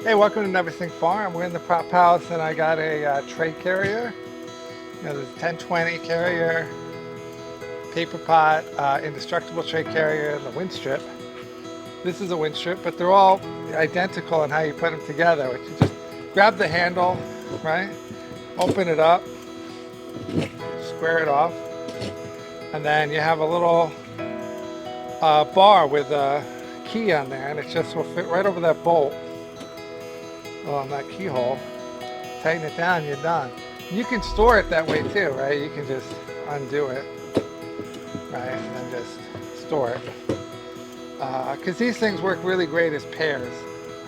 Hey, welcome to Neversink Farm. We're in the prop house and I got a tray carrier. There's a 1020 carrier, paper pot, indestructible tray carrier, and the wind strip. This is a wind strip, but they're all identical in how you put them together. Which you just grab the handle, right? Open it up, square it off, and then you have a little bar with a key on there, and it just will fit right over that bolt on that keyhole. Tighten it down, you're done. You can store it that way too, right? You can just undo it, right, and then just store it. Because these things work really great as pairs,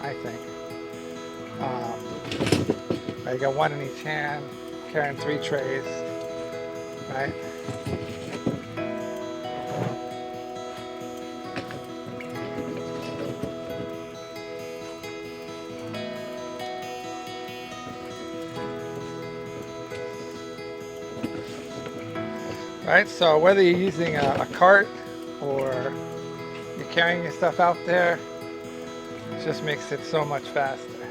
I think. You got one in each hand, carrying 3 trays, right? Right, so whether you're using a cart or you're carrying your stuff out there, it just makes it so much faster.